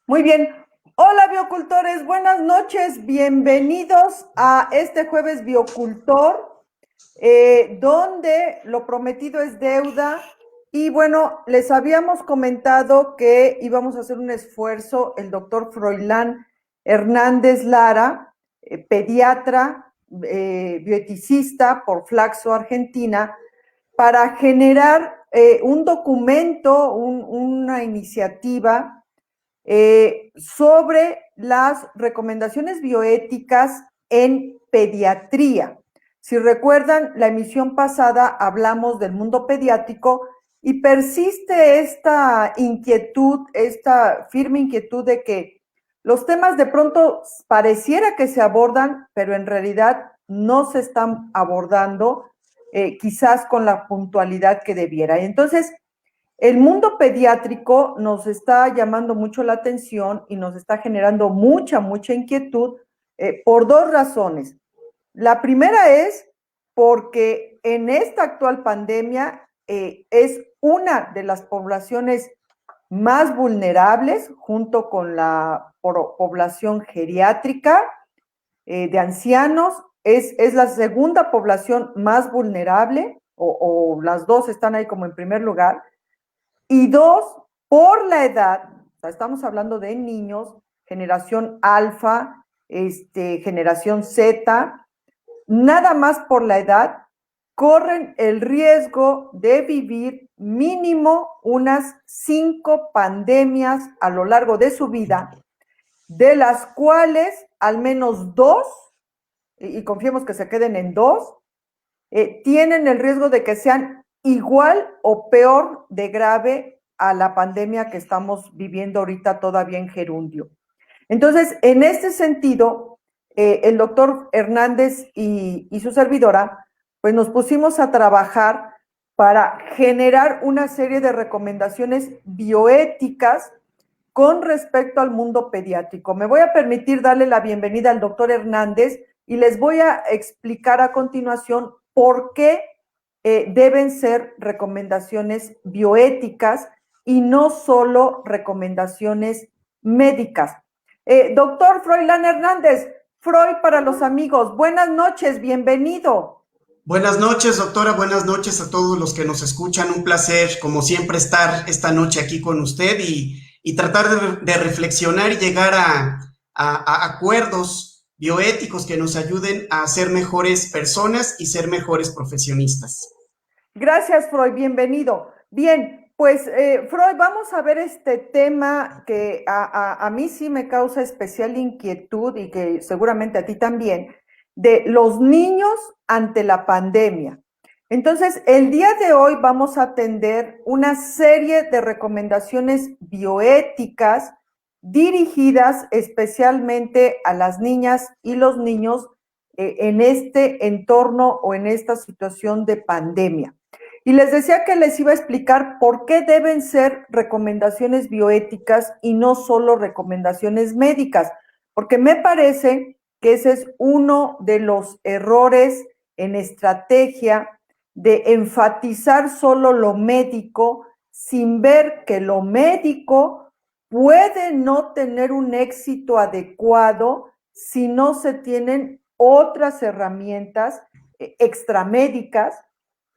Muy bien. Hola biocultores, buenas noches, bienvenidos a este jueves biocultor, donde lo prometido es deuda. Y bueno, les habíamos comentado que íbamos a hacer un esfuerzo, el doctor Froilán Hernández Lara, pediatra, bioeticista por Flaxo, Argentina, para generar un documento, una iniciativa sobre las recomendaciones bioéticas en pediatría. Si recuerdan, la emisión pasada hablamos del mundo pediátrico y persiste esta inquietud, esta firme inquietud de que los temas de pronto pareciera que se abordan, pero en realidad no se están abordando, quizás con la puntualidad que debiera. Entonces, el mundo pediátrico nos está llamando mucho la atención y nos está generando mucha inquietud por dos razones. La primera es porque en esta actual pandemia es una de las poblaciones más vulnerables junto con la población geriátrica de ancianos, es la segunda población más vulnerable o las dos están ahí como en primer lugar. Y dos, por la edad, o sea, estamos hablando de niños, generación alfa, generación Z, nada más por la edad, corren el riesgo de vivir mínimo unas 5 pandemias a lo largo de su vida, de las cuales al menos 2, y confiemos que se queden en 2, tienen el riesgo de que sean igual o peor de grave a la pandemia que estamos viviendo ahorita todavía en gerundio. Entonces, en este sentido, el doctor Hernández y su servidora, pues nos pusimos a trabajar para generar una serie de recomendaciones bioéticas con respecto al mundo pediátrico. Me voy a permitir darle la bienvenida al doctor Hernández y les voy a explicar a continuación por qué deben ser recomendaciones bioéticas y no solo recomendaciones médicas. Doctor Froilán Hernández, Freud para los amigos, buenas noches, bienvenido. Buenas noches, doctora. Buenas noches a todos los que nos escuchan. Un placer, como siempre, estar esta noche aquí con usted y tratar de reflexionar y llegar a acuerdos bioéticos que nos ayuden a ser mejores personas y ser mejores profesionistas. Gracias, Freud, bienvenido. Bien, pues, Freud, vamos a ver este tema que a mí sí me causa especial inquietud y que seguramente a ti también, de los niños ante la pandemia. Entonces, el día de hoy vamos a atender una serie de recomendaciones bioéticas dirigidas especialmente a las niñas y los niños en este entorno o en esta situación de pandemia. Y les decía que les iba a explicar por qué deben ser recomendaciones bioéticas y no solo recomendaciones médicas, porque me parece que ese es uno de los errores en estrategia de enfatizar solo lo médico sin ver que lo médico puede no tener un éxito adecuado si no se tienen otras herramientas extramédicas,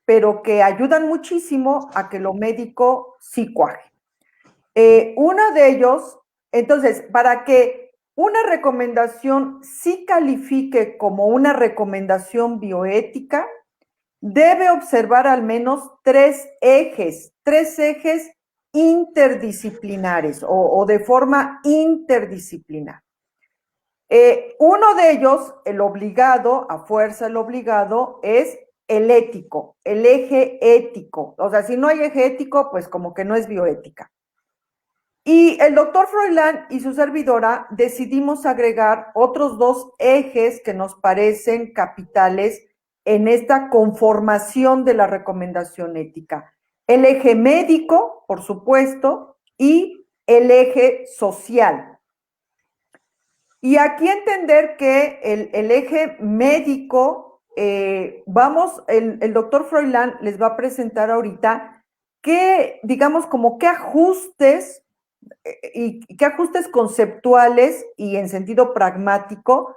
pero que ayudan muchísimo a que lo médico sí cuaje. Uno de ellos, entonces, para que una recomendación sí califique como una recomendación bioética, debe observar al menos tres ejes interdisciplinares o de forma interdisciplinar. Uno de ellos, el obligado, a fuerza el obligado, es el ético, el eje ético. O sea, si no hay eje ético, pues como que no es bioética. Y el doctor Froilán y su servidora decidimos agregar otros dos ejes que nos parecen capitales en esta conformación de la recomendación ética. El eje médico, por supuesto, y el eje social. Y aquí entender que el eje médico, el doctor Froilán les va a presentar ahorita qué, digamos, como qué ajustes y qué ajustes conceptuales y en sentido pragmático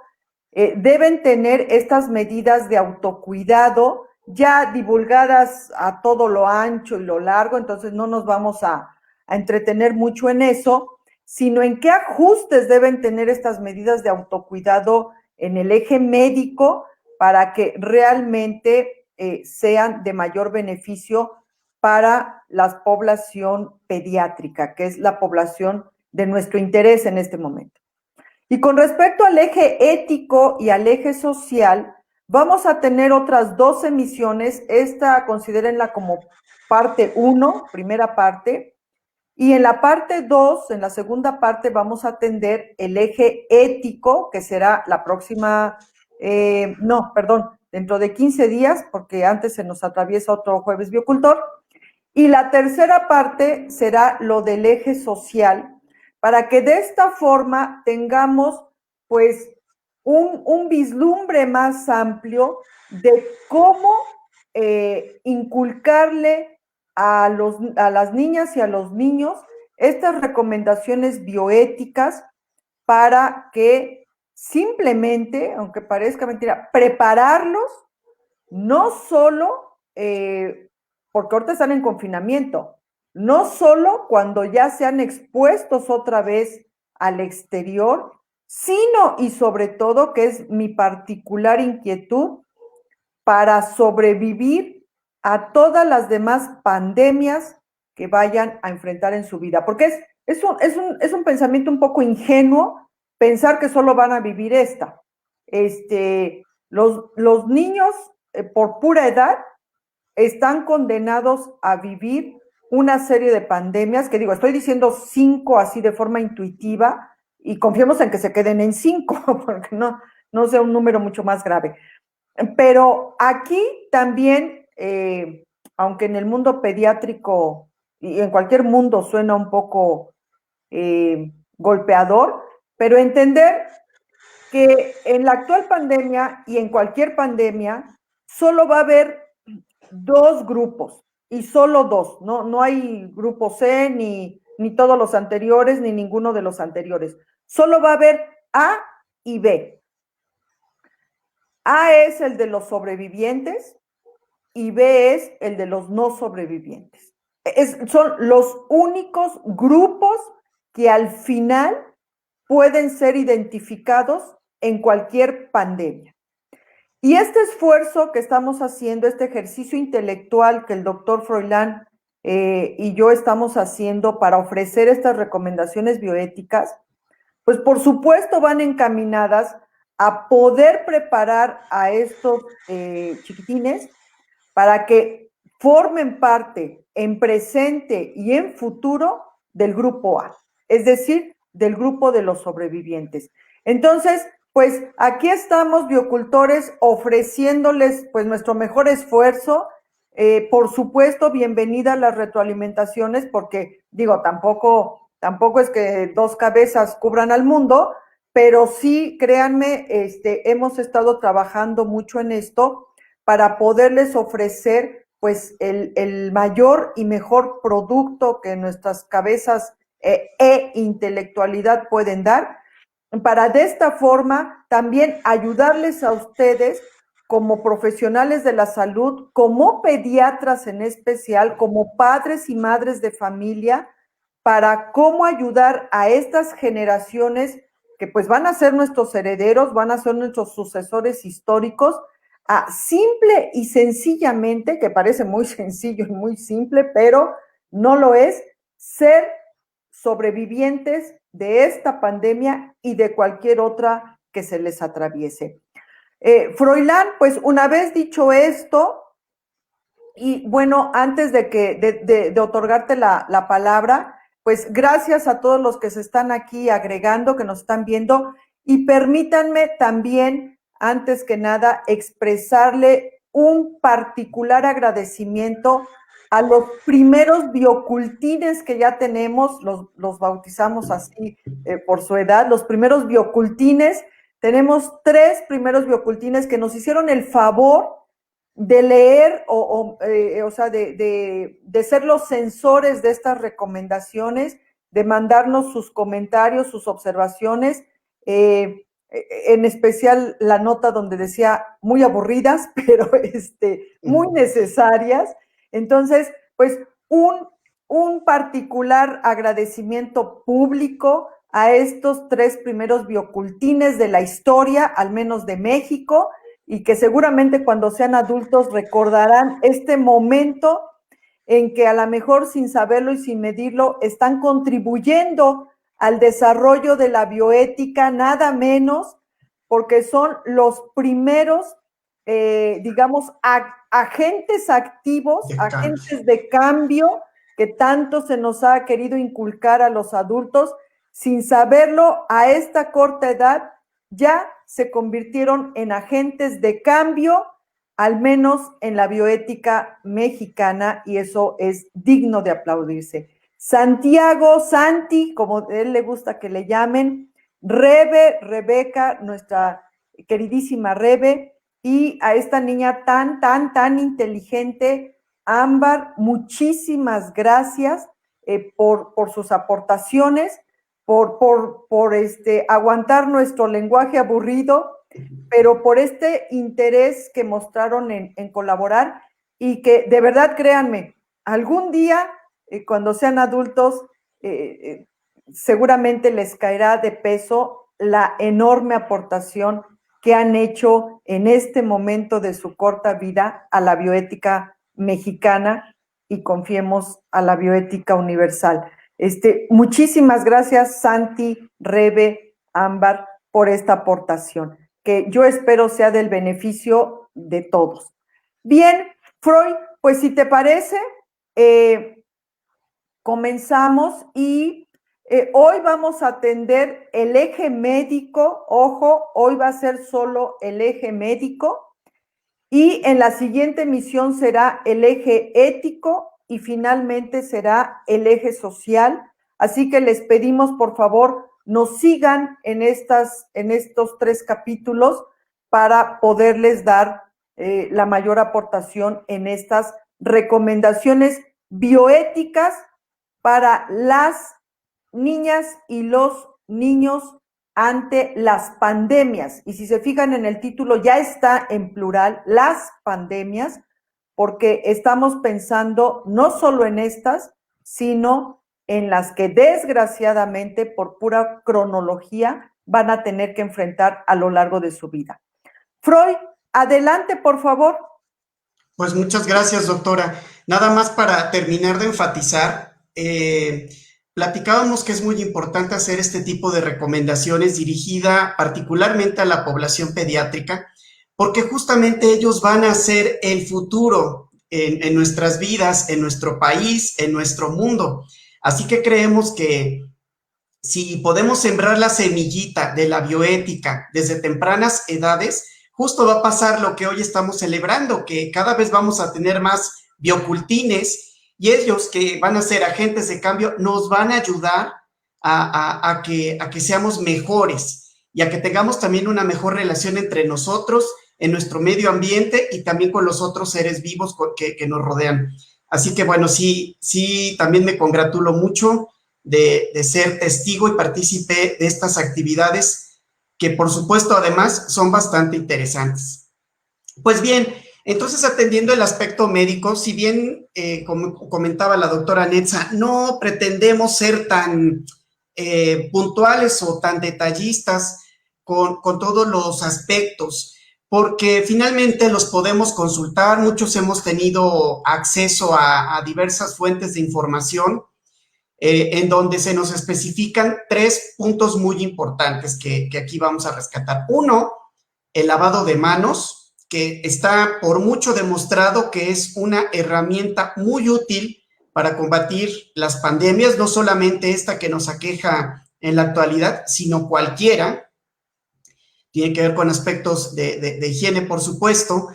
deben tener estas medidas de autocuidado ya divulgadas a todo lo ancho y lo largo, entonces no nos vamos a entretener mucho en eso, sino en qué ajustes deben tener estas medidas de autocuidado en el eje médico para que realmente sean de mayor beneficio para la población pediátrica, que es la población de nuestro interés en este momento. Y con respecto al eje ético y al eje social, vamos a tener otras 2 emisiones. Esta considérenla como parte 1, primera parte, y en la parte 2, en la segunda parte, vamos a atender el eje ético, que será la próxima, dentro de 15 días, porque antes se nos atraviesa otro jueves biocultor. Y la tercera parte será lo del eje social, para que de esta forma tengamos pues un vislumbre más amplio de cómo inculcarle a las niñas y a los niños estas recomendaciones bioéticas para que simplemente, aunque parezca mentira, prepararlos no solo porque ahorita están en confinamiento, no solo cuando ya sean expuestos otra vez al exterior, sino y sobre todo, que es mi particular inquietud, para sobrevivir a todas las demás pandemias que vayan a enfrentar en su vida. Porque es un pensamiento un poco ingenuo pensar que solo van a vivir esta. Los niños, por pura edad, están condenados a vivir una serie de pandemias, que digo, estoy diciendo 5 así de forma intuitiva, y confiemos en que se queden en 5, porque no sea un número mucho más grave. Pero aquí también, aunque en el mundo pediátrico y en cualquier mundo suena un poco golpeador, pero entender que en la actual pandemia y en cualquier pandemia solo va a haber 2 grupos y solo 2, no hay grupo C ni todos los anteriores ni ninguno de los anteriores, solo va a haber A y B. A es el de los sobrevivientes y B es el de los no sobrevivientes. Son los únicos grupos que al final pueden ser identificados en cualquier pandemia. Y este esfuerzo que estamos haciendo, este ejercicio intelectual que el doctor Froilán y yo estamos haciendo para ofrecer estas recomendaciones bioéticas, pues por supuesto van encaminadas a poder preparar a estos chiquitines para que formen parte en presente y en futuro del grupo A, es decir, del grupo de los sobrevivientes. Entonces, pues aquí estamos, biocultores, ofreciéndoles pues nuestro mejor esfuerzo. Por supuesto, bienvenida a las retroalimentaciones, porque digo, tampoco es que 2 cabezas cubran al mundo, pero sí, créanme, hemos estado trabajando mucho en esto para poderles ofrecer pues el mayor y mejor producto que nuestras cabezas e intelectualidad pueden dar, para de esta forma también ayudarles a ustedes como profesionales de la salud, como pediatras en especial, como padres y madres de familia, para cómo ayudar a estas generaciones que pues van a ser nuestros herederos, van a ser nuestros sucesores históricos, a simple y sencillamente, que parece muy sencillo y muy simple, pero no lo es, ser sobrevivientes de esta pandemia y de cualquier otra que se les atraviese. Froilán, pues una vez dicho esto, y bueno, antes de otorgarte la palabra, pues gracias a todos los que se están aquí agregando, que nos están viendo, y permítanme también, antes que nada, expresarle un particular agradecimiento a los primeros biocultines que ya tenemos, los bautizamos así por su edad, los primeros biocultines. Tenemos 3 primeros biocultines que nos hicieron el favor de leer o sea, de ser los sensores de estas recomendaciones, de mandarnos sus comentarios, sus observaciones, en especial la nota donde decía muy aburridas, pero muy necesarias. Entonces, pues un particular agradecimiento público a estos 3 primeros biocultines de la historia, al menos de México, y que seguramente cuando sean adultos recordarán este momento en que a lo mejor sin saberlo y sin medirlo están contribuyendo al desarrollo de la bioética, nada menos, porque son los primeros, digamos, agentes activos, agentes de cambio que tanto se nos ha querido inculcar a los adultos. Sin saberlo, a esta corta edad ya se convirtieron en agentes de cambio, al menos en la bioética mexicana, y eso es digno de aplaudirse. Santiago, Santi, como a él le gusta que le llamen, Rebe, Rebeca, nuestra queridísima Rebe, y a esta niña tan inteligente, Ámbar, muchísimas gracias por sus aportaciones, por aguantar nuestro lenguaje aburrido, pero por este interés que mostraron en colaborar, y que de verdad, créanme, algún día, cuando sean adultos, seguramente les caerá de peso la enorme aportación que han hecho en este momento de su corta vida a la bioética mexicana, y confiemos a la bioética universal. Muchísimas gracias, Santi, Rebe, Ámbar, por esta aportación, que yo espero sea del beneficio de todos. Bien, Freud, pues si te parece, comenzamos, y hoy vamos a atender el eje médico. Ojo, hoy va a ser solo el eje médico, y en la siguiente emisión será el eje ético, y finalmente será el eje social. Así que les pedimos, por favor, nos sigan en estos 3 capítulos para poderles dar la mayor aportación en estas recomendaciones bioéticas para las niñas y los niños ante las pandemias. Y si se fijan en el título, ya está en plural, las pandemias, porque estamos pensando no solo en estas, sino en las que desgraciadamente, por pura cronología, van a tener que enfrentar a lo largo de su vida. Freud, adelante, por favor. Pues muchas gracias, doctora. Nada más para terminar de enfatizar, platicábamos que es muy importante hacer este tipo de recomendaciones dirigida particularmente a la población pediátrica, porque justamente ellos van a ser el futuro en nuestras vidas, en nuestro país, en nuestro mundo. Así que creemos que si podemos sembrar la semillita de la bioética desde tempranas edades, justo va a pasar lo que hoy estamos celebrando, que cada vez vamos a tener más biocultines, y ellos, que van a ser agentes de cambio, nos van a ayudar a que seamos mejores, y a que tengamos también una mejor relación entre nosotros, en nuestro medio ambiente, y también con los otros seres vivos que nos rodean. Así que bueno, sí, también me congratulo mucho de ser testigo y partícipe de estas actividades, que por supuesto además son bastante interesantes. Pues bien, entonces, atendiendo el aspecto médico, si bien, como comentaba la doctora Netza, no pretendemos ser tan puntuales o tan detallistas con todos los aspectos, porque finalmente los podemos consultar. Muchos hemos tenido acceso a diversas fuentes de información, en donde se nos especifican 3 puntos muy importantes que aquí vamos a rescatar. Uno, el lavado de manos, que está por mucho demostrado que es una herramienta muy útil para combatir las pandemias, no solamente esta que nos aqueja en la actualidad, sino cualquiera. Tiene que ver con aspectos de higiene, por supuesto.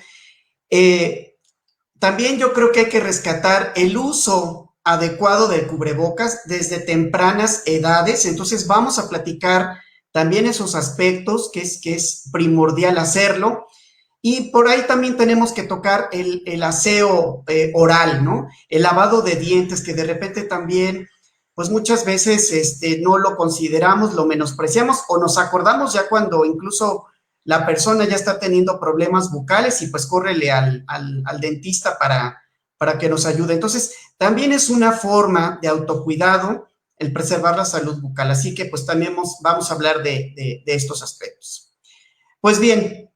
También yo creo que hay que rescatar el uso adecuado del cubrebocas desde tempranas edades. Entonces vamos a platicar también esos aspectos, que es primordial hacerlo. Y por ahí también tenemos que tocar el aseo oral, ¿no? El lavado de dientes, que de repente también pues muchas veces no lo consideramos, lo menospreciamos o nos acordamos ya cuando incluso la persona ya está teniendo problemas bucales y pues córrele al dentista para que nos ayude. Entonces, también es una forma de autocuidado el preservar la salud bucal. Así que pues también vamos a hablar de estos aspectos. Pues bien,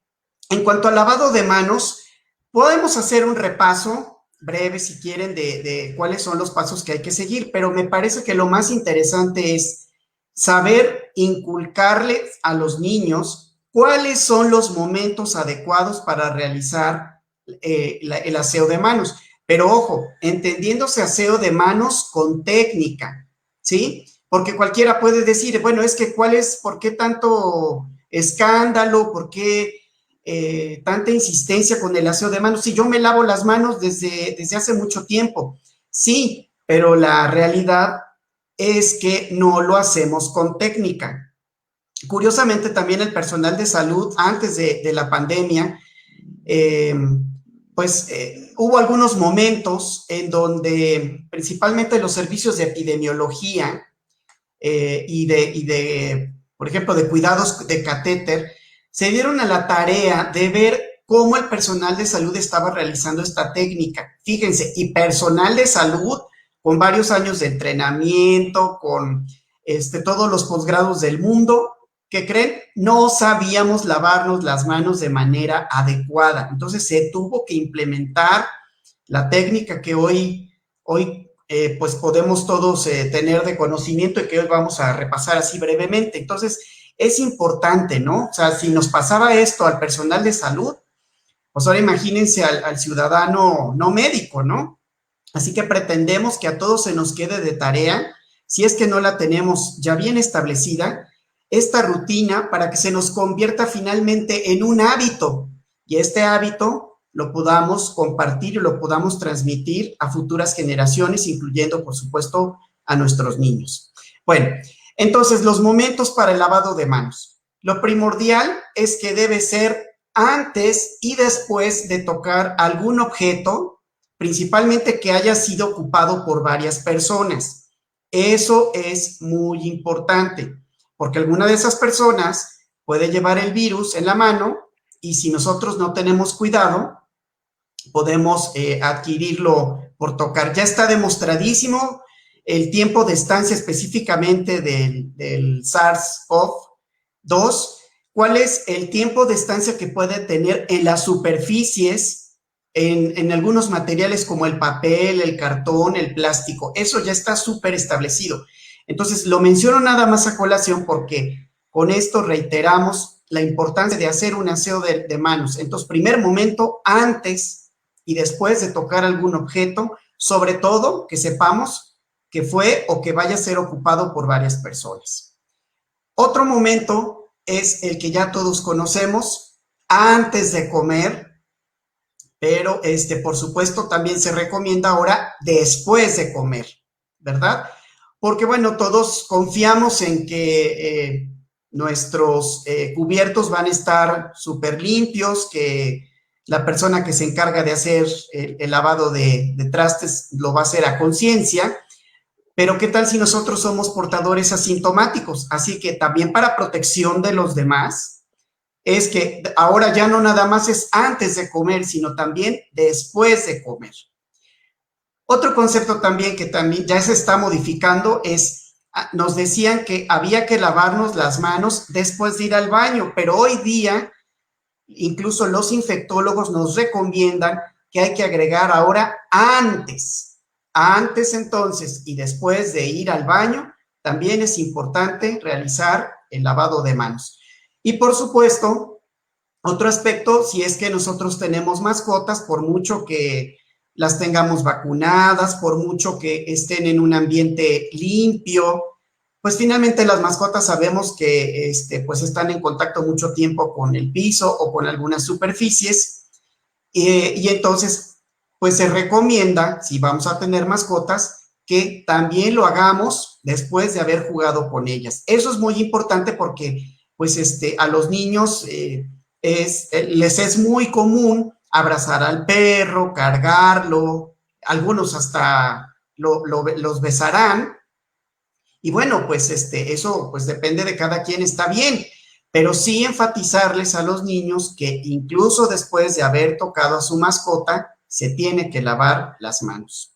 en cuanto al lavado de manos, podemos hacer un repaso breve, si quieren, de cuáles son los pasos que hay que seguir, pero me parece que lo más interesante es saber inculcarles a los niños cuáles son los momentos adecuados para realizar el aseo de manos. Pero ojo, entendiéndose aseo de manos con técnica, ¿sí? Porque cualquiera puede decir, bueno, es que ¿por qué tanto escándalo? ¿Por qué tanta insistencia con el aseo de manos? Si yo me lavo las manos desde hace mucho tiempo. Sí, pero la realidad es que no lo hacemos con técnica. Curiosamente, también el personal de salud, antes de la pandemia, hubo algunos momentos en donde principalmente los servicios de epidemiología por ejemplo, de cuidados de catéter, se dieron a la tarea de ver cómo el personal de salud estaba realizando esta técnica. Fíjense, y personal de salud con varios años de entrenamiento, con todos los posgrados del mundo, ¿qué creen? No sabíamos lavarnos las manos de manera adecuada. Entonces se tuvo que implementar la técnica que hoy pues podemos todos tener de conocimiento y que hoy vamos a repasar así brevemente. Entonces, es importante, ¿no? O sea, si nos pasaba esto al personal de salud, pues ahora imagínense al ciudadano no médico, ¿no? Así que pretendemos que a todos se nos quede de tarea, si es que no la tenemos ya bien establecida, esta rutina para que se nos convierta finalmente en un hábito. Y este hábito lo podamos compartir y lo podamos transmitir a futuras generaciones, incluyendo, por supuesto, a nuestros niños. Bueno, entonces, los momentos para el lavado de manos. Lo primordial es que debe ser antes y después de tocar algún objeto, principalmente que haya sido ocupado por varias personas. Eso es muy importante, porque alguna de esas personas puede llevar el virus en la mano y si nosotros no tenemos cuidado, podemos adquirirlo por tocar. Ya está demostradísimo el tiempo de estancia específicamente del SARS-CoV-2. ¿Cuál es el tiempo de estancia que puede tener en las superficies, en algunos materiales como el papel, el cartón, el plástico? Eso ya está súper establecido. Entonces, lo menciono nada más a colación porque con esto reiteramos la importancia de hacer un aseo de manos. Entonces, primer momento, antes y después de tocar algún objeto, sobre todo que sepamos que fue o que vaya a ser ocupado por varias personas. Otro momento es el que ya todos conocemos, antes de comer, pero por supuesto también se recomienda ahora después de comer, ¿verdad? Porque bueno, todos confiamos en que nuestros cubiertos van a estar súper limpios, que la persona que se encarga de hacer el lavado de trastes lo va a hacer a conciencia, pero ¿qué tal si nosotros somos portadores asintomáticos? Así que también para protección de los demás, es que ahora ya no nada más es antes de comer, sino también después de comer. Otro concepto también que también ya se está modificando es, nos decían que había que lavarnos las manos después de ir al baño, pero hoy día incluso los infectólogos nos recomiendan que hay que agregar ahora antes. Antes entonces y después de ir al baño, también es importante realizar el lavado de manos. Y por supuesto, otro aspecto, si es que nosotros tenemos mascotas, por mucho que las tengamos vacunadas, por mucho que estén en un ambiente limpio, pues finalmente las mascotas sabemos que pues están en contacto mucho tiempo con el piso o con algunas superficies y entonces pues se recomienda, si vamos a tener mascotas, que también lo hagamos después de haber jugado con ellas. Eso es muy importante porque pues a los niños les es muy común abrazar al perro, cargarlo, algunos hasta los besarán, Y bueno, pues eso pues depende de cada quien, está bien, pero sí enfatizarles a los niños que incluso después de haber tocado a su mascota, se tiene que lavar las manos.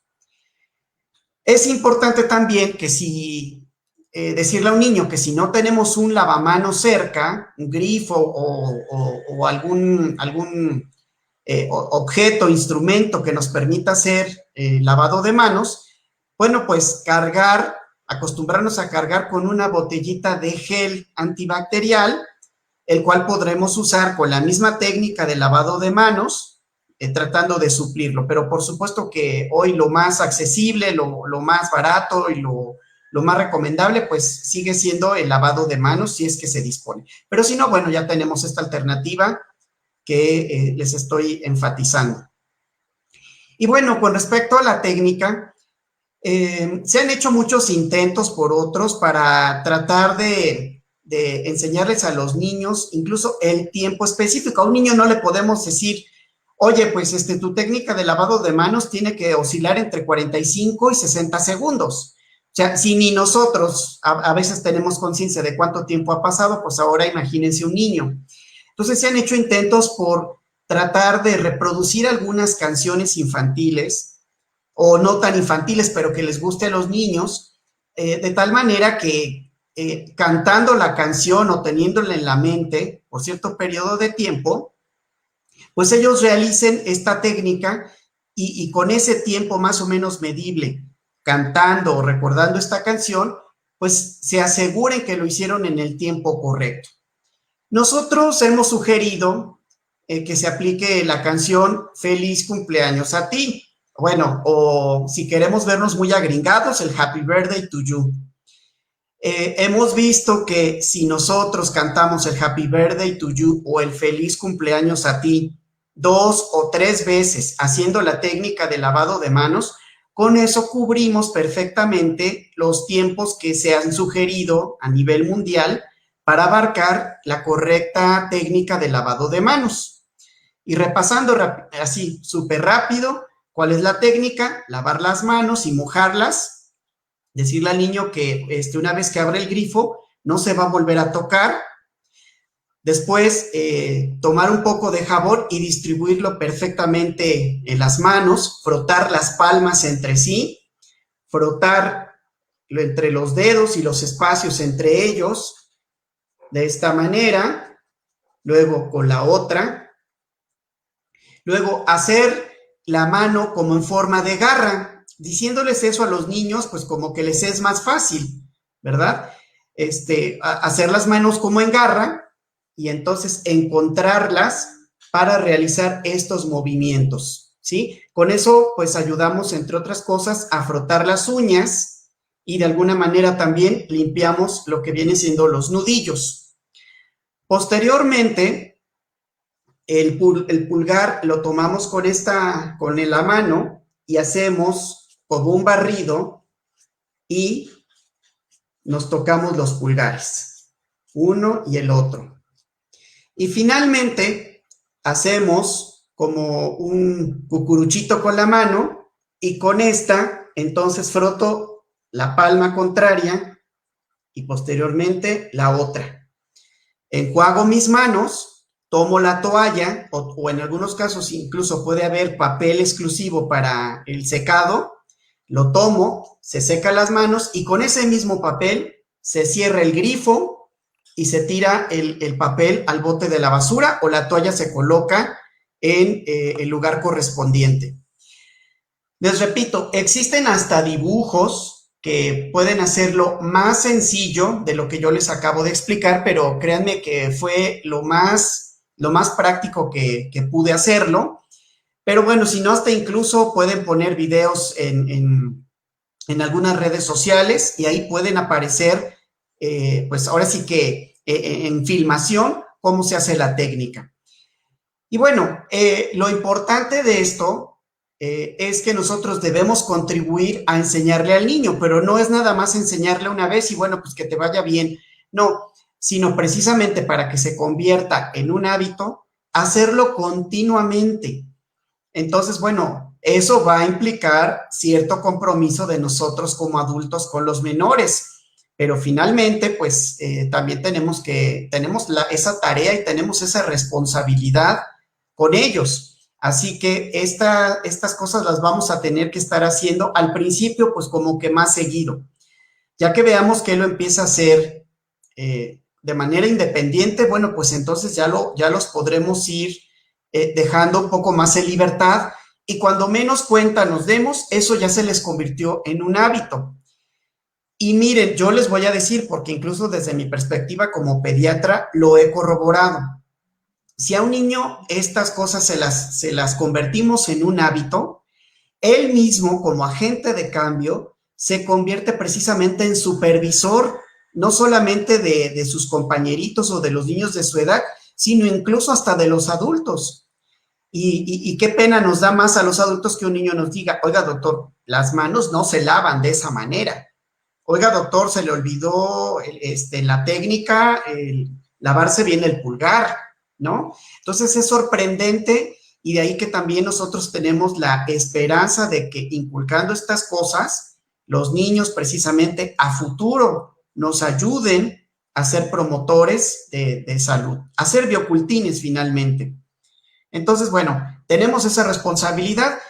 Es importante también que si decirle a un niño que si no tenemos un lavamanos cerca, un grifo o algún objeto, instrumento que nos permita hacer lavado de manos, bueno, pues acostumbrarnos a cargar con una botellita de gel antibacterial, el cual podremos usar con la misma técnica de lavado de manos, tratando de suplirlo. Pero por supuesto que hoy lo más accesible, lo más barato y lo más recomendable, pues sigue siendo el lavado de manos si es que se dispone. Pero si no, bueno, ya tenemos esta alternativa que les estoy enfatizando. Y bueno, con respecto a la técnica, se han hecho muchos intentos por otros para tratar de enseñarles a los niños incluso el tiempo específico. A un niño no le podemos decir, oye, pues tu técnica de lavado de manos tiene que oscilar entre 45 y 60 segundos. O sea, si ni nosotros a veces tenemos conciencia de cuánto tiempo ha pasado, pues ahora imagínense un niño. Entonces se han hecho intentos por tratar de reproducir algunas canciones infantiles o no tan infantiles, pero que les guste a los niños, de tal manera que cantando la canción o teniéndola en la mente por cierto periodo de tiempo, pues ellos realicen esta técnica y con ese tiempo más o menos medible, cantando o recordando esta canción, pues se aseguren que lo hicieron en el tiempo correcto. Nosotros hemos sugerido que se aplique la canción Feliz cumpleaños a ti. Bueno, o si queremos vernos muy agringados, el Happy Birthday to You. Hemos visto que si nosotros cantamos el Happy Birthday to You o el Feliz cumpleaños a ti 2 o 3 veces haciendo la técnica de lavado de manos, con eso cubrimos perfectamente los tiempos que se han sugerido a nivel mundial para abarcar la correcta técnica de lavado de manos. Y repasando así, súper rápido, ¿cuál es la técnica? Lavar las manos y mojarlas. Decirle al niño que una vez que abre el grifo, no se va a volver a tocar. Después, tomar un poco de jabón y distribuirlo perfectamente en las manos, frotar las palmas entre sí, frotar entre los dedos y los espacios entre ellos, de esta manera, luego con la otra, luego hacer la mano como en forma de garra, diciéndoles eso a los niños, pues como que les es más fácil, ¿verdad? Hacer las manos como en garra y entonces encontrarlas para realizar estos movimientos, ¿sí? Con eso, pues ayudamos, entre otras cosas, a frotar las uñas y de alguna manera también limpiamos lo que viene siendo los nudillos. Posteriormente, el pulgar lo tomamos con la mano y hacemos como un barrido y nos tocamos los pulgares, uno y el otro. Y finalmente, hacemos como un cucuruchito con la mano y con esta, entonces froto la palma contraria y posteriormente la otra. Enjuago mis manos, tomo la toalla o en algunos casos incluso puede haber papel exclusivo para el secado, lo tomo, se seca las manos y con ese mismo papel se cierra el grifo y se tira el papel al bote de la basura o la toalla se coloca en el lugar correspondiente. Les repito, existen hasta dibujos que pueden hacerlo más sencillo de lo que yo les acabo de explicar, pero créanme que fue lo más práctico que pude hacerlo. Pero bueno, si no, hasta incluso pueden poner videos en algunas redes sociales y ahí pueden aparecer, pues ahora sí que en filmación, cómo se hace la técnica. Y bueno, lo importante de esto es que nosotros debemos contribuir a enseñarle al niño, pero no es nada más enseñarle una vez y bueno, pues que te vaya bien, no, sino precisamente para que se convierta en un hábito, hacerlo continuamente. Entonces, bueno, eso va a implicar cierto compromiso de nosotros como adultos con los menores, pero finalmente, pues también tenemos esa tarea y tenemos esa responsabilidad con ellos. Así que estas cosas las vamos a tener que estar haciendo al principio, pues como que más seguido. Ya que veamos que él lo empieza a hacer de manera independiente, bueno, pues entonces ya los podremos ir dejando un poco más en libertad y cuando menos cuenta nos demos, eso ya se les convirtió en un hábito. Y miren, yo les voy a decir, porque incluso desde mi perspectiva como pediatra lo he corroborado. Si a un niño estas cosas se las convertimos en un hábito, él mismo como agente de cambio se convierte precisamente en supervisor, no solamente de sus compañeritos o de los niños de su edad, sino incluso hasta de los adultos. Y qué pena nos da más a los adultos que un niño nos diga, oiga doctor, las manos no se lavan de esa manera. Oiga doctor, se le olvidó en la técnica lavarse bien el pulgar, ¿no? Entonces es sorprendente y de ahí que también nosotros tenemos la esperanza de que inculcando estas cosas, los niños precisamente a futuro nos ayuden a ser promotores de salud, a ser biocultines finalmente. Entonces, bueno, tenemos esa responsabilidad.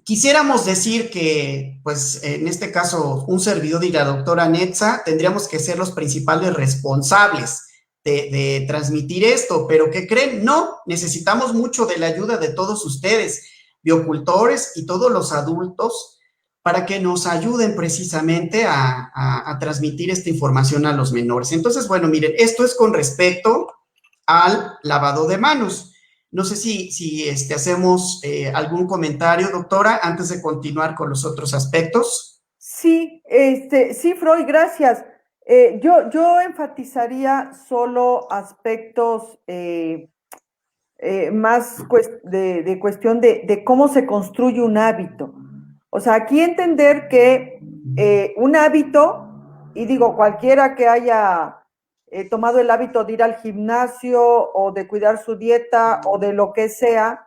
Quisiéramos decir que, pues, en este caso, un servidor y la doctora Netza tendríamos que ser los principales responsables de transmitir esto, pero ¿qué creen? No, necesitamos mucho de la ayuda de todos ustedes, biocultores y todos los adultos, para que nos ayuden precisamente a transmitir esta información a los menores. Entonces, bueno, miren, esto es con respecto al lavado de manos. No sé si hacemos algún comentario, doctora, antes de continuar con los otros aspectos. Sí, sí, Freud, gracias. Yo enfatizaría solo aspectos más de cuestión de cómo se construye un hábito. O sea, aquí entender que un hábito, y digo, cualquiera que haya tomado el hábito de ir al gimnasio o de cuidar su dieta o de lo que sea,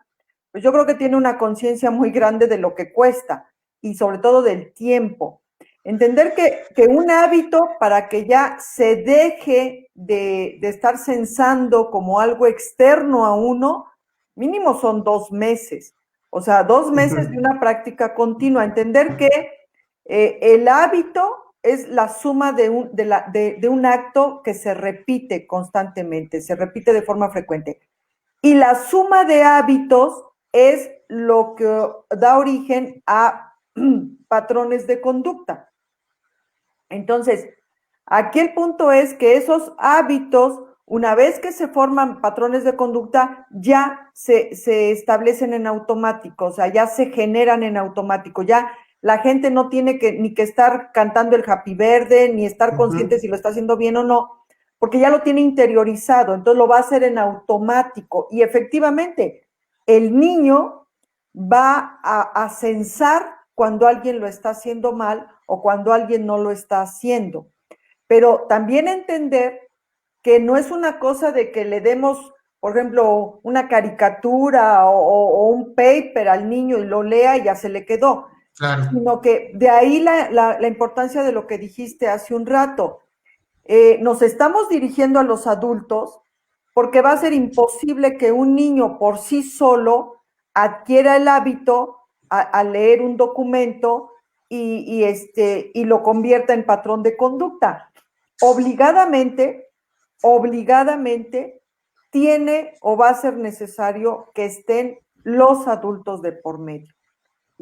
pues yo creo que tiene una conciencia muy grande de lo que cuesta y sobre todo del tiempo. Entender que un hábito para que ya se deje de estar censando como algo externo a uno, mínimo son 2 meses. O sea, 2 meses de una práctica continua. Entender que el hábito es la suma de un acto que se repite constantemente, se repite de forma frecuente. Y la suma de hábitos es lo que da origen a patrones de conducta. Entonces, aquí el punto es que esos hábitos, una vez que se forman patrones de conducta, ya se establecen en automático, o sea, ya se generan en automático, ya la gente no tiene ni que estar cantando el Happy Verde, ni estar consciente si lo está haciendo bien o no, porque ya lo tiene interiorizado, entonces lo va a hacer en automático. Y efectivamente, el niño va a censar cuando alguien lo está haciendo mal o cuando alguien no lo está haciendo. Pero también entender que no es una cosa de que le demos, por ejemplo, una caricatura o un paper al niño y lo lea y ya se le quedó. Claro. Sino que de ahí la importancia de lo que dijiste hace un rato. Nos estamos dirigiendo a los adultos porque va a ser imposible que un niño por sí solo adquiera el hábito a leer un documento y lo convierta en patrón de conducta. Obligadamente tiene o va a ser necesario que estén los adultos de por medio.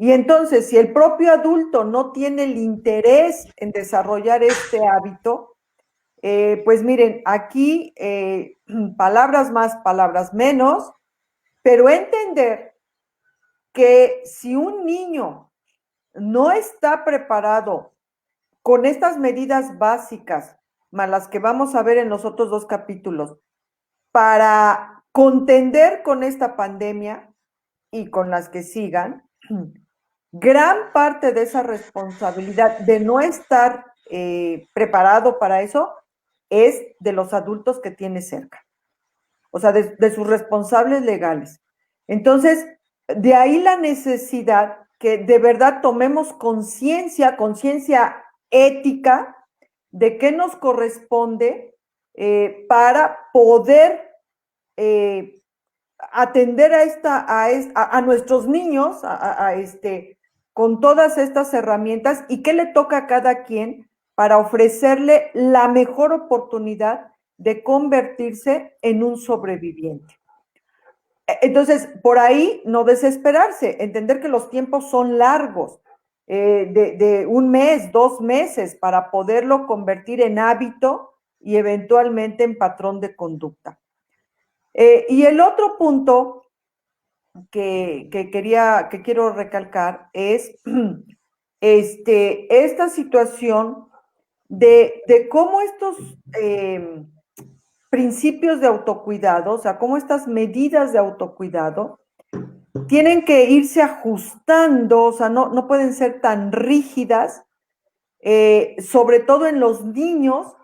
Y entonces, si el propio adulto no tiene el interés en desarrollar este hábito, pues miren, aquí palabras más, palabras menos, pero entender que si un niño no está preparado con estas medidas básicas, más las que vamos a ver en los otros 2 capítulos, para contender con esta pandemia y con las que sigan, gran parte de esa responsabilidad de no estar preparado para eso es de los adultos que tiene cerca, o sea, de sus responsables legales. Entonces, de ahí la necesidad que de verdad tomemos conciencia ética de qué nos corresponde para poder atender a nuestros niños con todas estas herramientas y qué le toca a cada quien para ofrecerle la mejor oportunidad de convertirse en un sobreviviente. Entonces, por ahí no desesperarse, entender que los tiempos son largos, de 1 mes, 2 meses, para poderlo convertir en hábito y eventualmente en patrón de conducta. Y el otro punto que quiero recalcar es esta situación de cómo estos principios de autocuidado, o sea, cómo estas medidas de autocuidado tienen que irse ajustando, o sea, no pueden ser tan rígidas, sobre todo en los niños,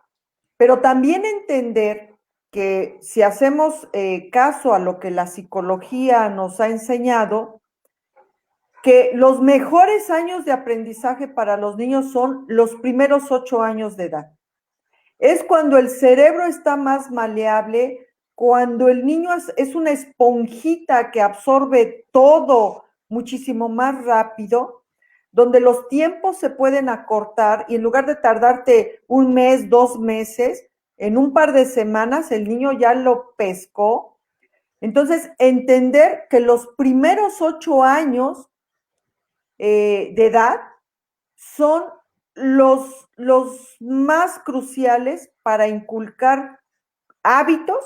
pero también entender que si hacemos caso a lo que la psicología nos ha enseñado, que los mejores años de aprendizaje para los niños son los primeros 8 años de edad. Es cuando el cerebro está más maleable, cuando el niño es una esponjita que absorbe todo muchísimo más rápido, donde los tiempos se pueden acortar y en lugar de tardarte 1 mes, 2 meses, en un par de semanas el niño ya lo pescó. Entonces, entender que los primeros 8 años de edad son los más cruciales para inculcar hábitos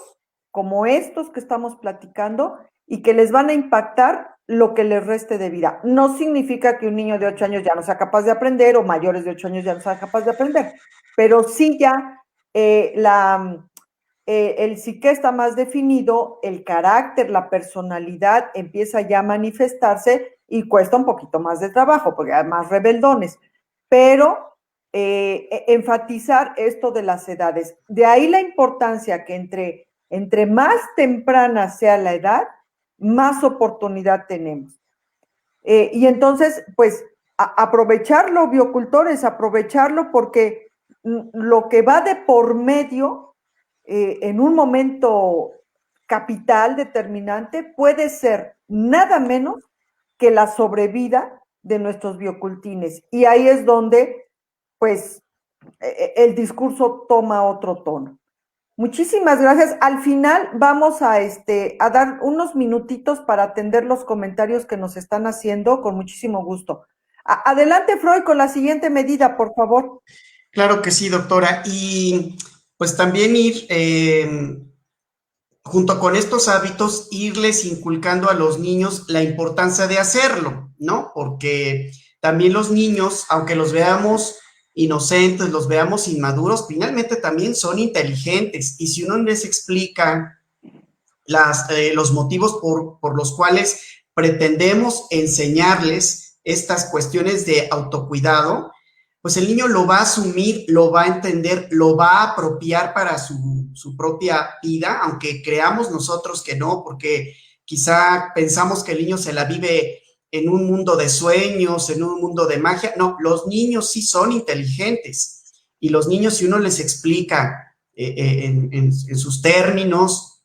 como estos que estamos platicando y que les van a impactar lo que les reste de vida. No significa que un niño de 8 años ya no sea capaz de aprender o mayores de 8 años ya no sea capaz de aprender, pero sí ya el psique está más definido, el carácter, la personalidad empieza ya a manifestarse y cuesta un poquito más de trabajo porque hay más rebeldones, pero enfatizar esto de las edades. De ahí la importancia que entre más temprana sea la edad, más oportunidad tenemos. Y entonces, pues, aprovecharlo, biocultores, aprovecharlo porque lo que va de por medio en un momento capital determinante puede ser nada menos que la sobrevida de nuestros biocultines. Y ahí es donde, pues, el discurso toma otro tono. Muchísimas gracias. Al final vamos a dar unos minutitos para atender los comentarios que nos están haciendo con muchísimo gusto. Adelante, Freud, con la siguiente medida, por favor. Claro que sí, doctora. Y pues también ir, junto con estos hábitos, irles inculcando a los niños la importancia de hacerlo, ¿no? Porque también los niños, aunque los veamos inocentes, los veamos inmaduros, finalmente también son inteligentes. Y si uno les explica los motivos por los cuales pretendemos enseñarles estas cuestiones de autocuidado, pues el niño lo va a asumir, lo va a entender, lo va a apropiar para su propia vida, aunque creamos nosotros que no, porque quizá pensamos que el niño se la vive en un mundo de sueños, en un mundo de magia. No, los niños sí son inteligentes y los niños, si uno les explica en sus términos,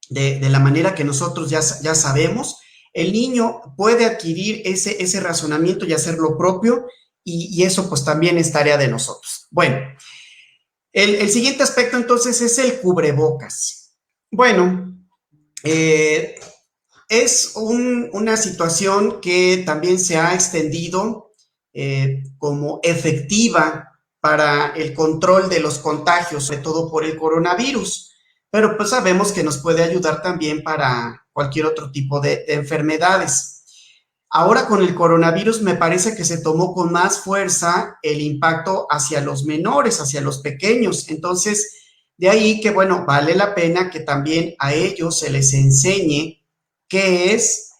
de la manera que nosotros ya sabemos, el niño puede adquirir ese razonamiento y hacer lo propio, y eso pues también es tarea de nosotros. Bueno, el siguiente aspecto entonces es el cubrebocas. Bueno, es una situación que también se ha extendido como efectiva para el control de los contagios, sobre todo por el coronavirus, pero pues sabemos que nos puede ayudar también para cualquier otro tipo de enfermedades. Ahora con el coronavirus me parece que se tomó con más fuerza el impacto hacia los menores, hacia los pequeños. Entonces, de ahí que, bueno, vale la pena que también a ellos se les enseñe qué es,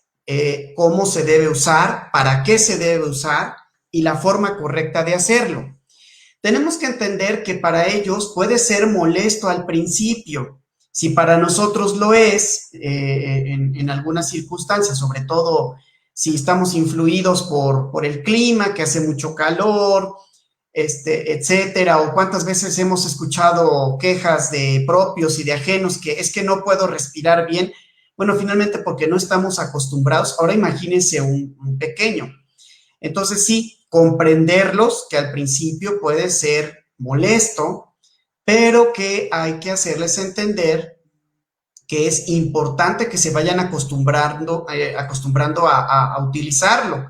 cómo se debe usar, para qué se debe usar y la forma correcta de hacerlo. Tenemos que entender que para ellos puede ser molesto al principio. Si para nosotros lo es, en algunas circunstancias, sobre todo si estamos influidos por el clima, que hace mucho calor, etcétera, o cuántas veces hemos escuchado quejas de propios y de ajenos que es que no puedo respirar bien. Bueno, finalmente porque no estamos acostumbrados. Ahora imagínense un pequeño. Entonces sí, comprenderlos, que al principio puede ser molesto, pero que hay que hacerles entender que es importante que se vayan acostumbrando a utilizarlo,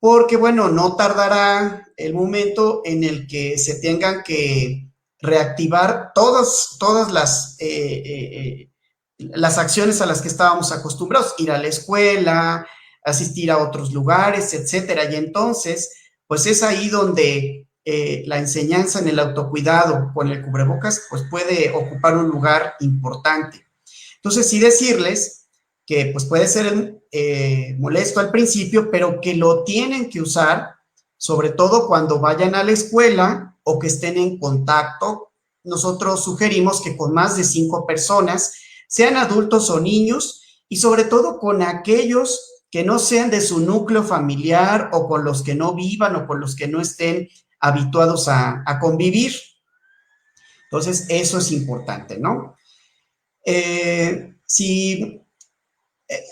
porque bueno, no tardará el momento en el que se tengan que reactivar todas las acciones a las que estábamos acostumbrados, ir a la escuela, asistir a otros lugares, etcétera. Y entonces, pues es ahí donde la enseñanza en el autocuidado con el cubrebocas, pues puede ocupar un lugar importante. Entonces, sí decirles que pues puede ser molesto al principio, pero que lo tienen que usar, sobre todo cuando vayan a la escuela o que estén en contacto. Nosotros sugerimos que con más de 5 personas, sean adultos o niños, y sobre todo con aquellos que no sean de su núcleo familiar o con los que no vivan o con los que no estén habituados a convivir. Entonces, eso es importante, ¿no? Si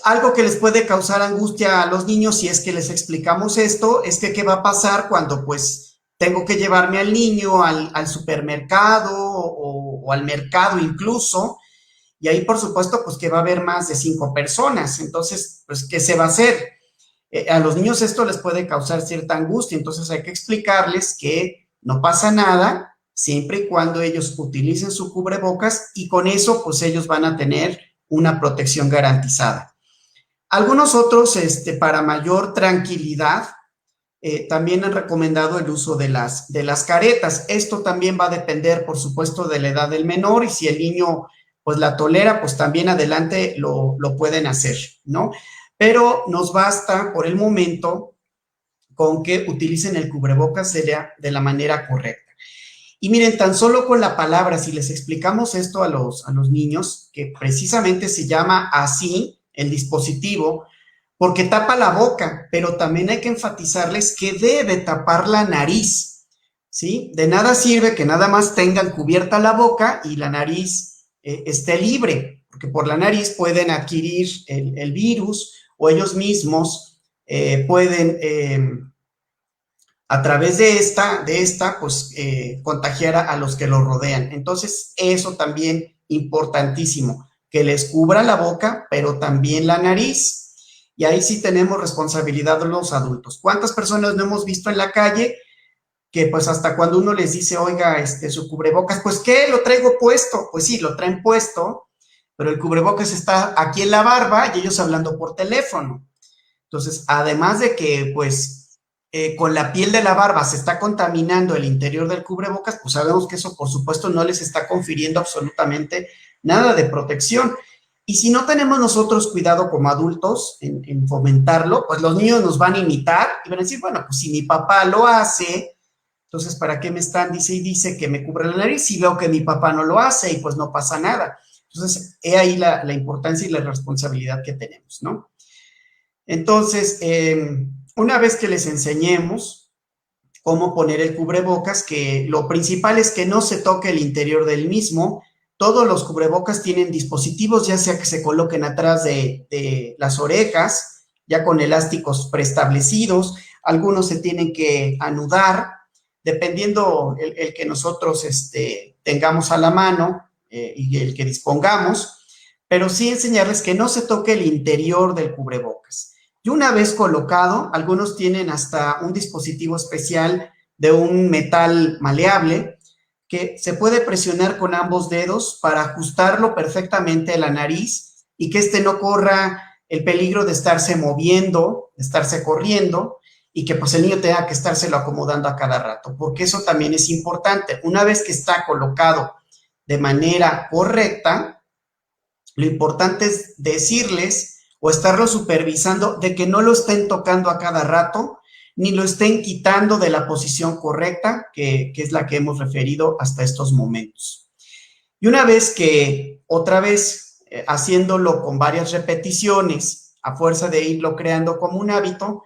algo que les puede causar angustia a los niños, si es que les explicamos esto, es que qué va a pasar cuando pues tengo que llevarme al niño al supermercado o al mercado incluso, y ahí por supuesto pues que va a haber más de 5 personas. Entonces, pues ¿qué se va a hacer? A los niños esto les puede causar cierta angustia, entonces hay que explicarles que no pasa nada siempre y cuando ellos utilicen su cubrebocas, y con eso pues ellos van a tener una protección garantizada. Algunos otros, para mayor tranquilidad, también han recomendado el uso de las caretas. Esto también va a depender, por supuesto, de la edad del menor, y si el niño pues la tolera, pues también adelante lo pueden hacer, ¿no? Pero nos basta por el momento con que utilicen el cubrebocas de la manera correcta. Y miren, tan solo con la palabra, si les explicamos esto a los niños, que precisamente se llama así el dispositivo, porque tapa la boca, pero también hay que enfatizarles que debe tapar la nariz, ¿sí? De nada sirve que nada más tengan cubierta la boca y la nariz esté libre, porque por la nariz pueden adquirir el virus, o ellos mismos pueden a través de esta pues contagiar a los que los rodean. Entonces, eso también importantísimo, que les cubra la boca, pero también la nariz. Y ahí sí tenemos responsabilidad de los adultos. ¿Cuántas personas no hemos visto en la calle que pues hasta cuando uno les dice, oiga, su cubrebocas, pues ¿qué? ¿Lo traigo puesto? Pues sí, lo traen puesto, pero el cubrebocas está aquí en la barba y ellos hablando por teléfono. Entonces, además de que pues con la piel de la barba se está contaminando el interior del cubrebocas, pues sabemos que eso por supuesto no les está confiriendo absolutamente nada de protección. Y si no tenemos nosotros cuidado como adultos en fomentarlo, pues los niños nos van a imitar y van a decir, bueno, pues si mi papá lo hace, entonces ¿para qué me están dice y dice que me cubre la nariz si veo que mi papá no lo hace y pues no pasa nada? Entonces, he ahí la importancia y la responsabilidad que tenemos, ¿no? Entonces, una vez que les enseñemos cómo poner el cubrebocas, que lo principal es que no se toque el interior del mismo. Todos los cubrebocas tienen dispositivos, ya sea que se coloquen atrás de las orejas, ya con elásticos preestablecidos. Algunos se tienen que anudar, dependiendo el que nosotros tengamos a la mano y el que dispongamos, pero sí enseñarles que no se toque el interior del cubrebocas. Y una vez colocado, algunos tienen hasta un dispositivo especial de un metal maleable que se puede presionar con ambos dedos para ajustarlo perfectamente a la nariz y que no corra el peligro de estarse moviendo, de estarse corriendo, y que pues el niño tenga que estárselo acomodando a cada rato, porque eso también es importante. Una vez que está colocado de manera correcta, lo importante es decirles o estarlo supervisando de que no lo estén tocando a cada rato, ni lo estén quitando de la posición correcta, que es la que hemos referido hasta estos momentos. Y una vez que, otra vez, haciéndolo con varias repeticiones, a fuerza de irlo creando como un hábito,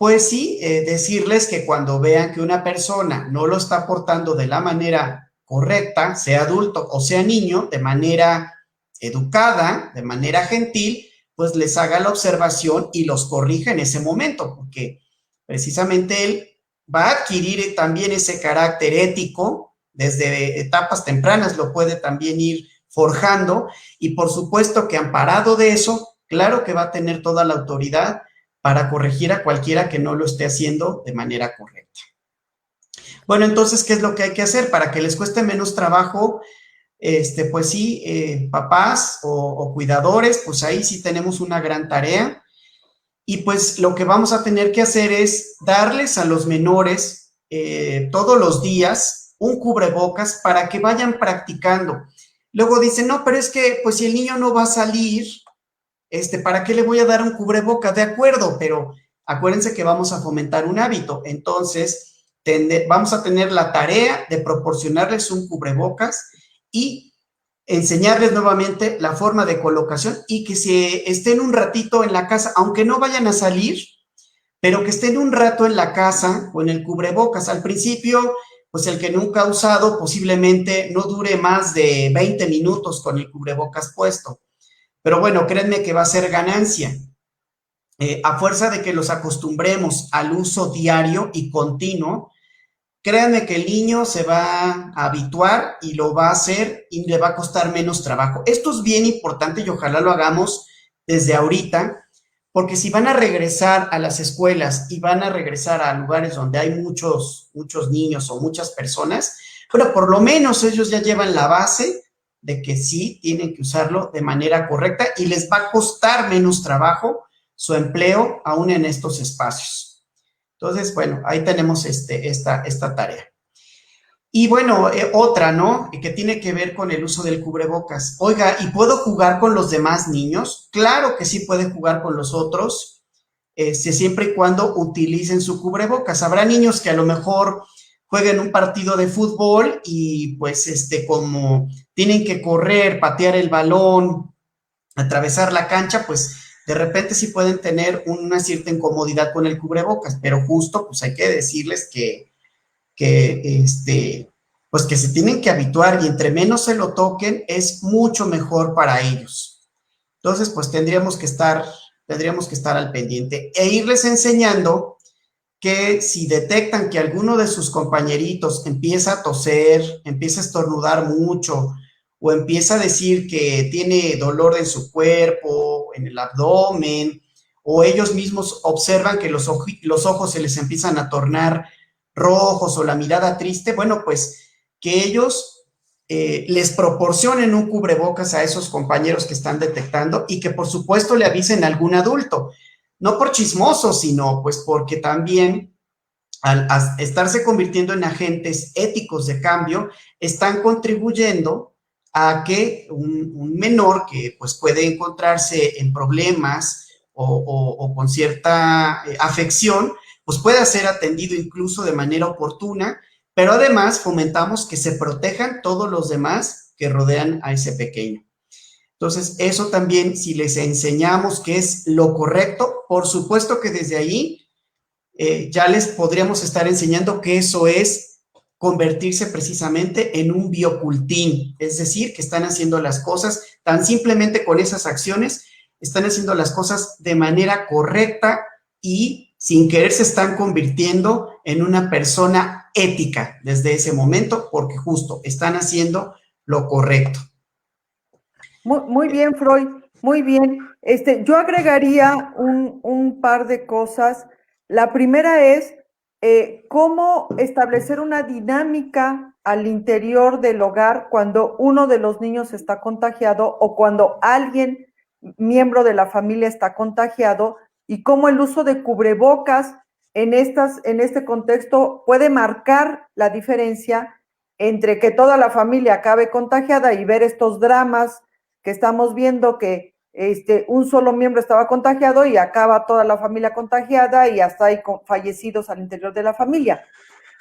pues sí, decirles que cuando vean que una persona no lo está portando de la manera correcta, sea adulto o sea niño, de manera educada, de manera gentil, pues les haga la observación y los corrija en ese momento, porque precisamente él va a adquirir también ese carácter ético, desde etapas tempranas lo puede también ir forjando, y por supuesto que amparado de eso, claro que va a tener toda la autoridad para corregir a cualquiera que no lo esté haciendo de manera correcta. Bueno, entonces, ¿qué es lo que hay que hacer? Para que les cueste menos trabajo, pues sí, papás o cuidadores, pues ahí sí tenemos una gran tarea. Y pues lo que vamos a tener que hacer es darles a los menores todos los días un cubrebocas para que vayan practicando. Luego dicen, no, pero es que pues si el niño no va a salir, ¿para qué le voy a dar un cubrebocas? De acuerdo, pero acuérdense que vamos a fomentar un hábito. Entonces, vamos a tener la tarea de proporcionarles un cubrebocas y enseñarles nuevamente la forma de colocación y que se estén un ratito en la casa, aunque no vayan a salir, pero que estén un rato en la casa con el cubrebocas. Al principio, pues el que nunca ha usado posiblemente no dure más de 20 minutos con el cubrebocas puesto. Pero bueno, créanme que va a ser ganancia. A fuerza de que los acostumbremos al uso diario y continuo, créanme que el niño se va a habituar y lo va a hacer y le va a costar menos trabajo. Esto es bien importante y ojalá lo hagamos desde ahorita, porque si van a regresar a las escuelas y van a regresar a lugares donde hay muchos niños o muchas personas, bueno, por lo menos ellos ya llevan la base de que sí tienen que usarlo de manera correcta y les va a costar menos trabajo su empleo aún en estos espacios. Entonces, bueno, ahí tenemos esta tarea. Y bueno, otra, ¿no? Que tiene que ver con el uso del cubrebocas. Oiga, ¿y puedo jugar con los demás niños? Claro que sí puede jugar con los otros, siempre y cuando utilicen su cubrebocas. Habrá niños que a lo mejor jueguen un partido de fútbol y pues como tienen que correr, patear el balón, atravesar la cancha, pues de repente sí pueden tener una cierta incomodidad con el cubrebocas, pero justo pues hay que decirles pues que se tienen que habituar y entre menos se lo toquen es mucho mejor para ellos. Entonces pues tendríamos que estar al pendiente e irles enseñando que si detectan que alguno de sus compañeritos empieza a toser, empieza a estornudar mucho o empieza a decir que tiene dolor en su cuerpo, en el abdomen, o ellos mismos observan que los ojos se les empiezan a tornar rojos o la mirada triste, bueno, pues que ellos les proporcionen un cubrebocas a esos compañeros que están detectando y que por supuesto le avisen a algún adulto, no por chismosos, sino pues porque también al estarse convirtiendo en agentes éticos de cambio, están contribuyendo a que un menor que pues puede encontrarse en problemas o con cierta afección, pues pueda ser atendido incluso de manera oportuna, pero además fomentamos que se protejan todos los demás que rodean a ese pequeño. Entonces, eso también, si les enseñamos que es lo correcto, por supuesto que desde ahí ya les podríamos estar enseñando que eso es convertirse precisamente en un biocultín, es decir, que están haciendo las cosas tan simplemente con esas acciones, están haciendo las cosas de manera correcta y sin querer se están convirtiendo en una persona ética desde ese momento, porque justo están haciendo lo correcto. Muy bien, Freud, muy bien. Yo agregaría un par de cosas. La primera es cómo establecer una dinámica al interior del hogar cuando uno de los niños está contagiado o cuando alguien, miembro de la familia, está contagiado y cómo el uso de cubrebocas en este contexto puede marcar la diferencia entre que toda la familia acabe contagiada y ver estos dramas que estamos viendo que un solo miembro estaba contagiado y acaba toda la familia contagiada y hasta hay fallecidos al interior de la familia.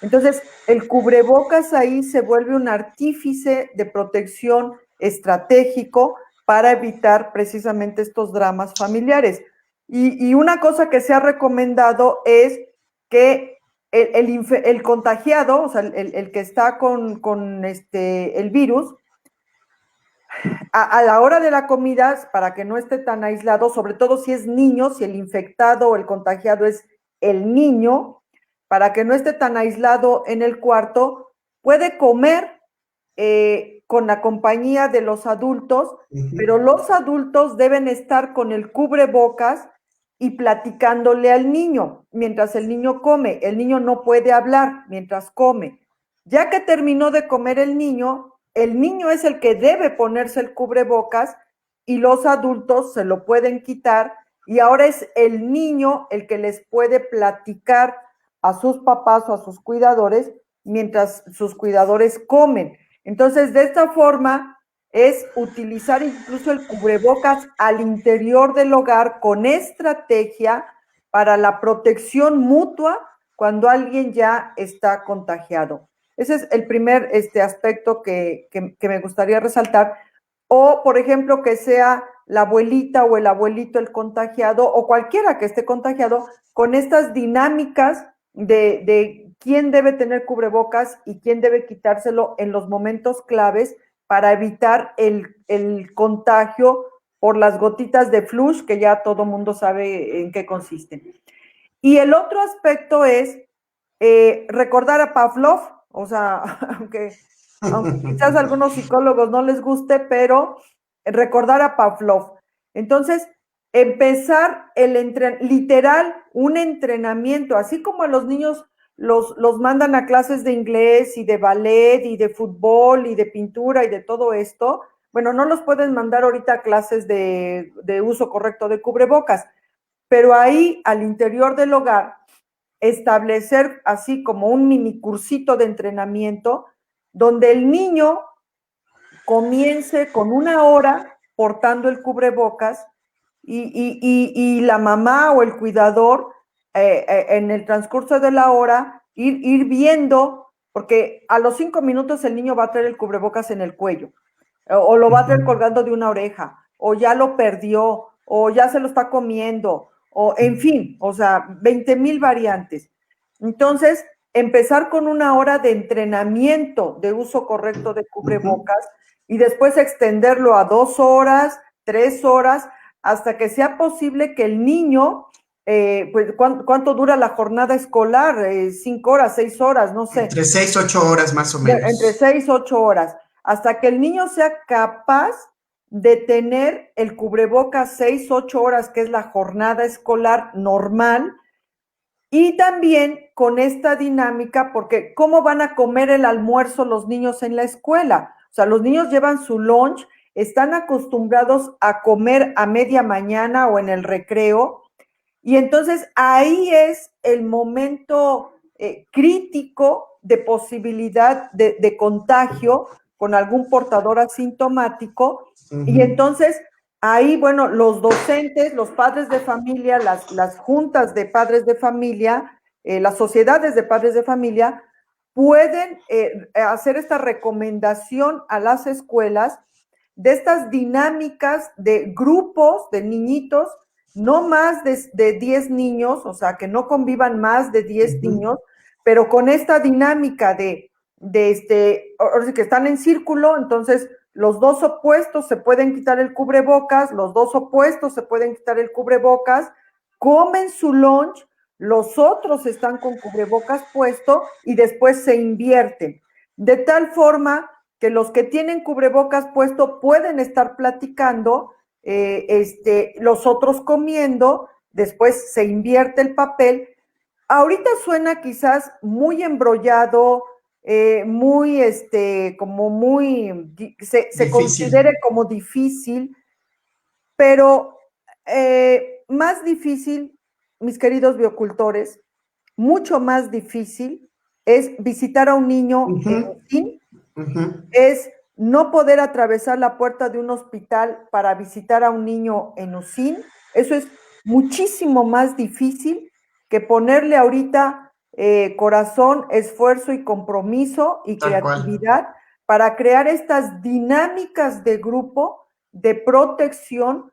Entonces, el cubrebocas ahí se vuelve un artífice de protección estratégico para evitar precisamente estos dramas familiares. Y una cosa que se ha recomendado es que el contagiado, o sea, el que está con el virus, a la hora de la comida, para que no esté tan aislado, sobre todo si es niño, si el infectado o el contagiado es el niño, para que no esté tan aislado en el cuarto, puede comer con la compañía de los adultos, pero los adultos deben estar con el cubrebocas y platicándole al niño mientras el niño come. El niño no puede hablar mientras come. Ya que terminó de comer el niño es el que debe ponerse el cubrebocas y los adultos se lo pueden quitar y ahora es el niño el que les puede platicar a sus papás o a sus cuidadores mientras sus cuidadores comen. Entonces, de esta forma es utilizar incluso el cubrebocas al interior del hogar con estrategia para la protección mutua cuando alguien ya está contagiado. Ese es el primer aspecto que me gustaría resaltar. O, por ejemplo, que sea la abuelita o el abuelito el contagiado o cualquiera que esté contagiado con estas dinámicas de quién debe tener cubrebocas y quién debe quitárselo en los momentos claves para evitar el contagio por las gotitas de flush, que ya todo mundo sabe en qué consisten. Y el otro aspecto es recordar a Pavlov, o sea, aunque quizás a algunos psicólogos no les guste, pero recordar a Pavlov. Entonces, empezar literal un entrenamiento, así como a los niños los mandan a clases de inglés y de ballet y de fútbol y de pintura y de todo esto. Bueno, no los pueden mandar ahorita a clases de uso correcto de cubrebocas, pero ahí al interior del hogar establecer así como un mini cursito de entrenamiento donde el niño comience con 1 hora portando el cubrebocas y la mamá o el cuidador en el transcurso de la hora ir viendo, porque a los 5 minutos el niño va a traer el cubrebocas en el cuello, o lo va a traer colgando de una oreja, o ya lo perdió, o ya se lo está comiendo, o en fin, o sea, 20,000 variantes. Entonces, empezar con 1 hora de entrenamiento de uso correcto de cubrebocas y después extenderlo a 2 horas, 3 horas, hasta que sea posible que el niño, pues, ¿cuánto dura la jornada escolar? 5 horas, 6 horas, no sé. Entre 6 y 8 horas más o menos. Entre 6 y 8 horas, hasta que el niño sea capaz de tener el cubrebocas 6, 8 horas, que es la jornada escolar normal, y también con esta dinámica, porque ¿cómo van a comer el almuerzo los niños en la escuela? O sea, los niños llevan su lunch, están acostumbrados a comer a media mañana o en el recreo, y entonces ahí es el momento crítico de posibilidad de contagio con algún portador asintomático, y entonces ahí, bueno, los docentes, los padres de familia, las juntas de padres de familia, las sociedades de padres de familia, pueden hacer esta recomendación a las escuelas de estas dinámicas de grupos de niñitos, no más de 10 niños, o sea, que no convivan más de 10 niños, pero con esta dinámica ahora sí que están en círculo, entonces los dos opuestos se pueden quitar el cubrebocas, los dos opuestos se pueden quitar el cubrebocas, comen su lunch, los otros están con cubrebocas puesto y después se invierten. De tal forma que los que tienen cubrebocas puesto pueden estar platicando, los otros comiendo, después se invierte el papel. Ahorita suena quizás muy embrollado, muy, como muy, se considere como difícil, pero más difícil, mis queridos biocultores, mucho más difícil es visitar a un niño en UCIN, es no poder atravesar la puerta de un hospital para visitar a un niño en UCIN. Eso es muchísimo más difícil que ponerle ahorita corazón, esfuerzo y compromiso y creatividad para crear estas dinámicas de grupo de protección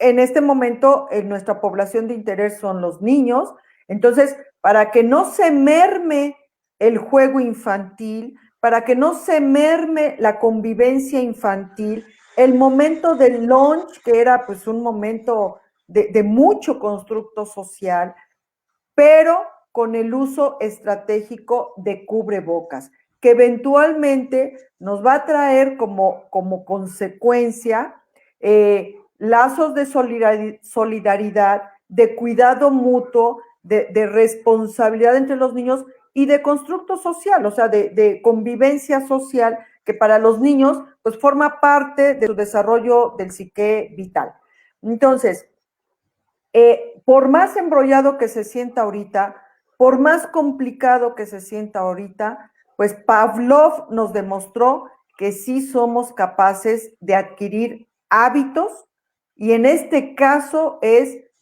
en este momento nuestra población de interés son los niños. Entonces, para que no se merme el juego infantil, para que no se merme la convivencia infantil, el momento del lunch, que era pues un momento de mucho constructo social, pero con el uso estratégico de cubrebocas, que eventualmente nos va a traer como consecuencia lazos de solidaridad, de cuidado mutuo, de responsabilidad entre los niños y de constructo social, o sea, de convivencia social, que para los niños pues forma parte de su desarrollo del psique vital. Entonces, por más embrollado que se sienta ahorita, por más complicado que se sienta ahorita, pues Pavlov nos demostró que sí somos capaces de adquirir hábitos, y en este caso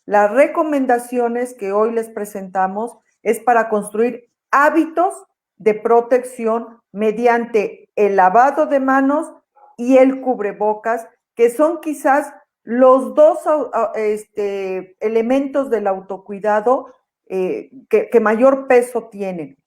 las recomendaciones que hoy les presentamos es para construir hábitos de protección mediante el lavado de manos y el cubrebocas, que son quizás los dos elementos del autocuidado que mayor peso tienen.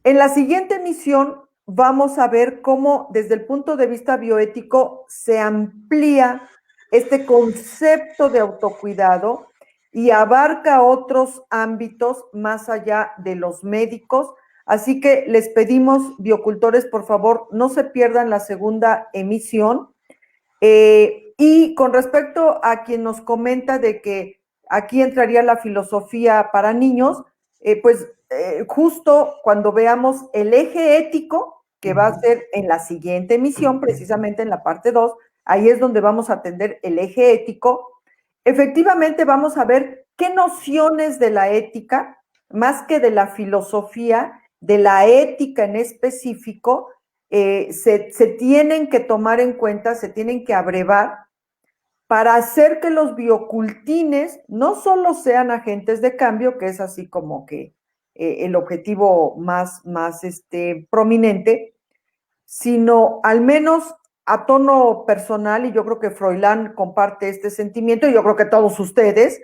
En la siguiente emisión vamos a ver cómo desde el punto de vista bioético se amplía este concepto de autocuidado y abarca otros ámbitos más allá de los médicos. Así que les pedimos, biocultores, por favor, no se pierdan la segunda emisión. Y con respecto a quien nos comenta de que aquí entraría la filosofía para niños, justo cuando veamos el eje ético, que va a ser en la siguiente emisión, precisamente en la parte 2, ahí es donde vamos a atender el eje ético. Efectivamente vamos a ver qué nociones de la ética, más que de la filosofía, de la ética en específico, se tienen que tomar en cuenta, se tienen que abrevar para hacer que los biocultines no solo sean agentes de cambio, que es así como que el objetivo más prominente, sino al menos a tono personal, y yo creo que Froilán comparte este sentimiento, y yo creo que todos ustedes,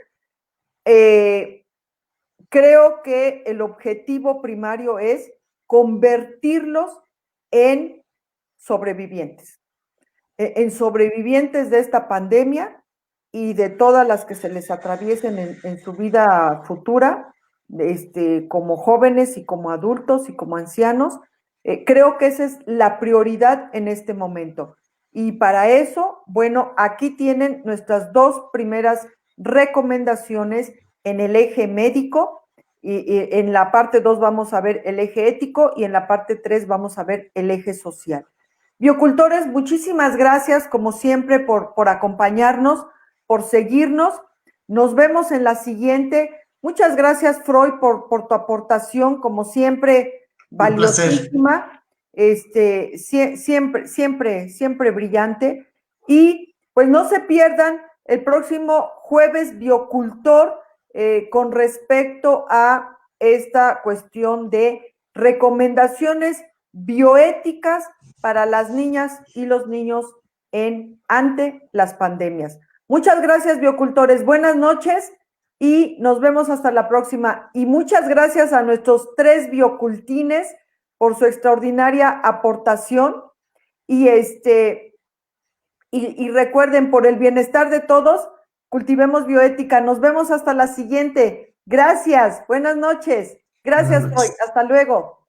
creo que el objetivo primario es convertirlos en sobrevivientes de esta pandemia y de todas las que se les atraviesen en su vida futura, como jóvenes y como adultos y como ancianos. Creo que esa es la prioridad en este momento. Y para eso, bueno, aquí tienen nuestras dos primeras recomendaciones en el eje médico, y en la parte 2 vamos a ver el eje ético y en la parte 3 vamos a ver el eje social. Biocultores, muchísimas gracias como siempre por acompañarnos, por seguirnos. Nos vemos en la siguiente. Muchas gracias, Freud, por tu aportación, como siempre, valiosísima, siempre brillante. Y pues no se pierdan el próximo jueves Biocultor con respecto a esta cuestión de recomendaciones bioéticas para las niñas y los niños ante las pandemias. Muchas gracias, biocultores. Buenas noches y nos vemos hasta la próxima. Y muchas gracias a nuestros 3 biocultines por su extraordinaria aportación. Y recuerden, por el bienestar de todos, cultivemos bioética. Nos vemos hasta la siguiente. Gracias. Buenas noches. Gracias, Freud. Hasta luego.